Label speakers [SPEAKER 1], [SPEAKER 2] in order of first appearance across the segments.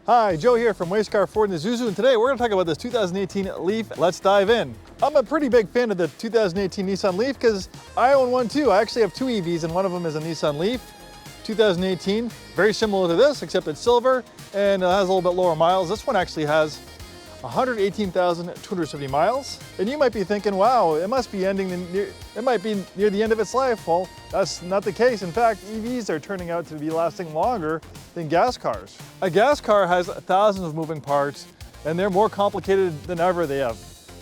[SPEAKER 1] Hi, Joe here from Way Scarff Ford and Isuzu, and today we're going to talk about this 2018 Leaf. Let's dive in. I'm a pretty big fan of the 2018 Nissan Leaf because I own one too. I actually have two EVs and one of them is a Nissan Leaf 2018. Very similar to this, except it's silver and it has a little bit lower miles. This one actually has 118,270 miles. And you might be thinking, wow, it must be it might be near the end of its life. Well, that's not the case. In fact, EVs are turning out to be lasting longer than gas cars. A gas car has thousands of moving parts and they're more complicated than ever. They have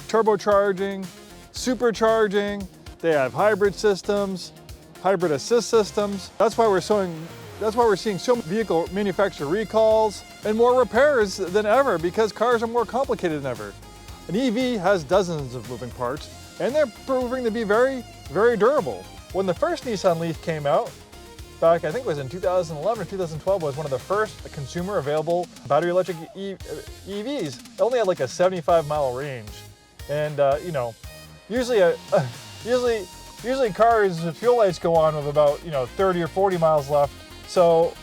[SPEAKER 1] turbocharging, supercharging, they have hybrid systems, hybrid assist systems. That's why we're seeing so many vehicle manufacturer recalls and more repairs than ever because cars are more complicated than ever. An EV has dozens of moving parts and they're proving to be very, very durable. When the first Nissan Leaf came out, back I think it was in 2011 or 2012, was one of the first consumer available battery electric EVs. It only had like a 75-mile range. And you know, usually cars, fuel lights go on with about 30 or 40 miles left. So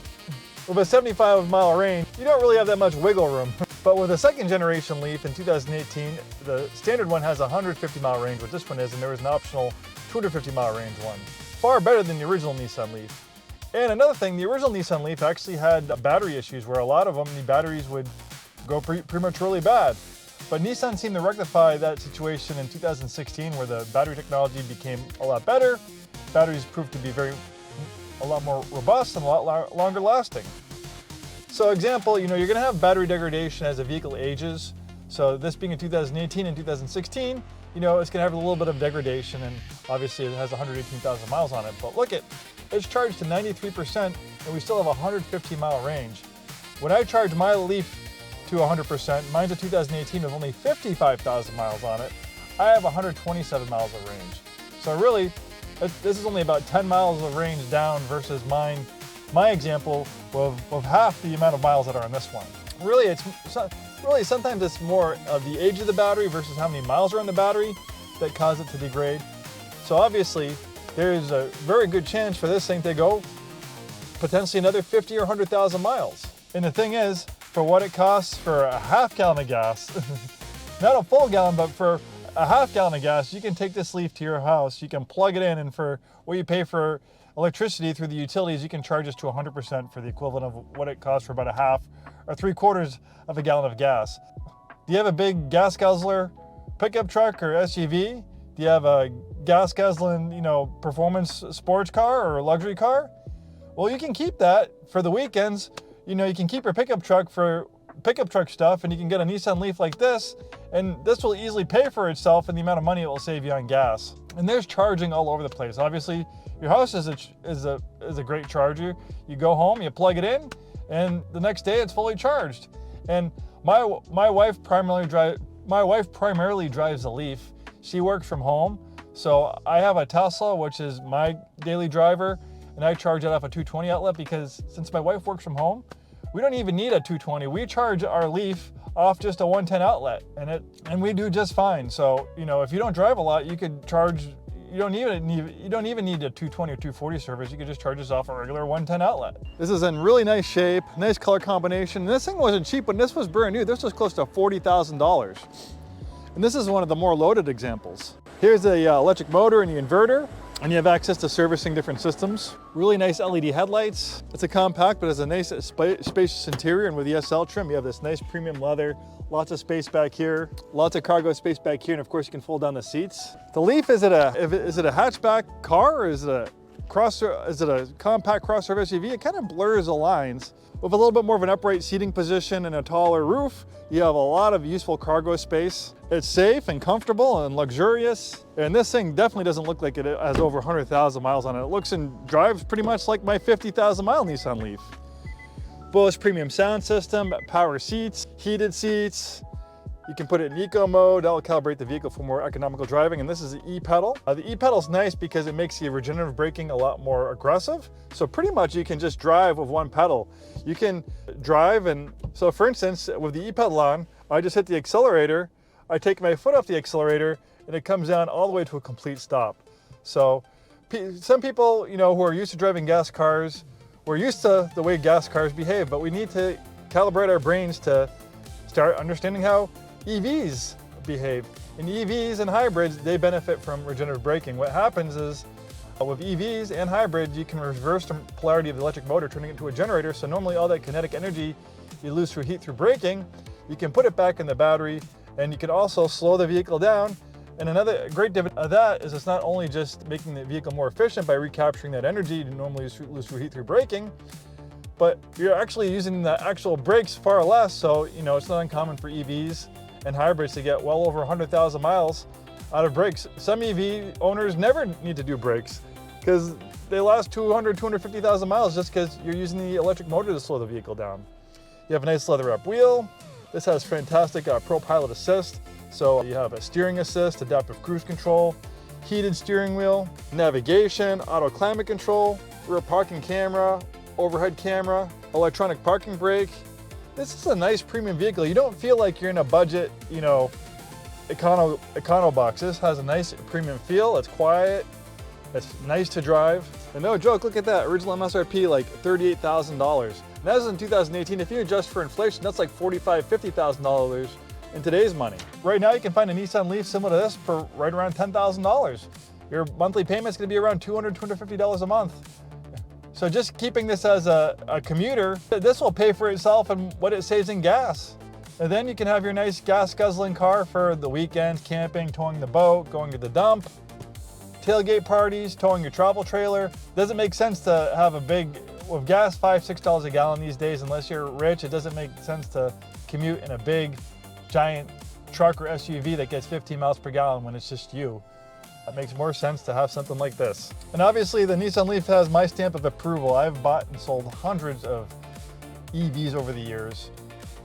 [SPEAKER 1] with a 75-mile range, you don't really have that much wiggle room. But with the second generation Leaf in 2018, the standard one has a 150-mile range, what this one is, and there was an optional 250-mile range one. Far better than the original Nissan Leaf. And another thing, the original Nissan Leaf actually had battery issues where a lot of them, the batteries would go prematurely bad. But Nissan seemed to rectify that situation in 2016 where the battery technology became a lot better. Batteries proved to be a lot more robust and a lot longer lasting. So example, you're going to have battery degradation as the vehicle ages. So this being in 2018 and 2016, it's going to have a little bit of degradation, and obviously it has 118,000 miles on it. But look it's charged to 93% and we still have a 150-mile range. When I charge my Leaf to 100%, mine's a 2018 with only 55,000 miles on it, I have 127 miles of range. So really, this is only about 10 miles of range down versus my example of half the amount of miles that are on this one. Really, sometimes it's more of the age of the battery versus how many miles are on the battery that cause it to degrade. So obviously, there's a very good chance for this thing to go potentially another 50 or 100,000 miles. And the thing is, for what it costs for a half gallon of gas, not a full gallon, but for a half gallon of gas, you can take this Leaf to your house, you can plug it in, and for what you pay for electricity through the utilities, you can charge this to 100% for the equivalent of what it costs for about a half or 3/4 of a gallon of gas. Do you have a big gas guzzler pickup truck or SUV? Do you have a gas guzzling, performance sports car or luxury car? Well, you can keep that for the weekends. You can keep your pickup truck for pickup truck stuff, and you can get a Nissan Leaf like this, and this will easily pay for itself in the amount of money it will save you on gas. And there's charging all over the place. Obviously, your house is a great charger. You go home, you plug it in, and the next day it's fully charged. And my wife primarily drives a Leaf. She works from home, so I have a Tesla, which is my daily driver, and I charge it off a 220 outlet because since my wife works from home, we don't even need a 220. We charge our Leaf off just a 110 outlet, and we do just fine. So if you don't drive a lot, you could charge. You don't even need a 220 or 240 service. You could just charge this off a regular 110 outlet. This is in really nice shape, nice color combination. And this thing wasn't cheap when this was brand new. This was close to $40,000. And this is one of the more loaded examples. Here's the electric motor and the inverter, and you have access to servicing different systems. Really nice LED headlights. It's a compact, but it's a nice spacious interior, and with the SL trim, you have this nice premium leather, lots of space back here, lots of cargo space back here, and of course you can fold down the seats. The Leaf, is it a hatchback car, or is it a compact crossover SUV? It kind of blurs the lines. With a little bit more of an upright seating position and a taller roof, you have a lot of useful cargo space. It's safe and comfortable and luxurious. And this thing definitely doesn't look like it has over 100,000 miles on it. It looks and drives pretty much like my 50,000 mile Nissan Leaf. Bose premium sound system, power seats, heated seats. You can put it in eco mode. That'll calibrate the vehicle for more economical driving. And this is the e-pedal. The e-pedal is nice because it makes the regenerative braking a lot more aggressive. So pretty much you can just drive with one pedal. You can drive, and so for instance, with the e-pedal on, I just hit the accelerator, I take my foot off the accelerator, and it comes down all the way to a complete stop. So some people, who are used to driving gas cars, we're used to the way gas cars behave, but we need to calibrate our brains to start understanding how EVs behave. And EVs and hybrids, they benefit from regenerative braking. What happens is with EVs and hybrids, you can reverse the polarity of the electric motor, turning it into a generator. So normally all that kinetic energy you lose through heat through braking, you can put it back in the battery, and you can also slow the vehicle down. And another great dividend of that is it's not only just making the vehicle more efficient by recapturing that energy you normally lose through heat through braking, but you're actually using the actual brakes far less. So, you know, it's not uncommon for EVs and hybrids to get well over 100,000 miles out of brakes. Some EV owners never need to do brakes because they last 200, 250,000 miles just because you're using the electric motor to slow the vehicle down. You have a nice leather wrap wheel. This has fantastic Pro Pilot Assist. So you have a steering assist, adaptive cruise control, heated steering wheel, navigation, auto climate control, rear parking camera, overhead camera, electronic parking brake. This is a nice premium vehicle. You don't feel like you're in a budget, you know, econo box. This has a nice premium feel. It's quiet. It's nice to drive. And no joke, look at that. Original MSRP like $38,000. And that was in 2018. If you adjust for inflation, that's like $45,000, $50,000 in today's money. Right now, you can find a Nissan Leaf similar to this for right around $10,000. Your monthly payment's gonna be around $200, $250 a month. So just keeping this as a commuter, this will pay for itself and what it saves in gas. And then you can have your nice gas guzzling car for the weekends, camping, towing the boat, going to the dump, tailgate parties, towing your travel trailer. Doesn't make sense to have a big, with gas $5, $6 a gallon these days, unless you're rich, it doesn't make sense to commute in a big, giant truck or SUV that gets 15 miles per gallon when it's just you. It makes more sense to have something like this. And obviously the Nissan Leaf has my stamp of approval. I've bought and sold hundreds of EVs over the years.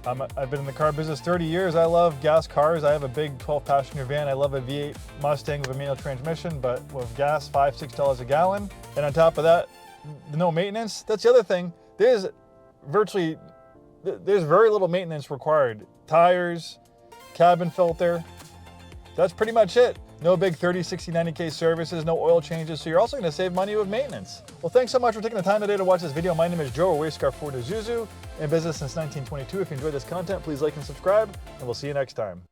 [SPEAKER 1] I've been in the car business 30 years. I love gas cars. I have a big 12-passenger van. I love a V8 Mustang with a manual transmission, but with gas, $5, $6 a gallon. And on top of that, no maintenance. That's the other thing. There's very little maintenance required. Tires, cabin filter, that's pretty much it. No big 30, 60, 90K services, no oil changes, so you're also gonna save money with maintenance. Well, thanks so much for taking the time today to watch this video. My name is Joe, Way Scarff Way, Isuzu, in business since 1922. If you enjoyed this content, please like and subscribe, and we'll see you next time.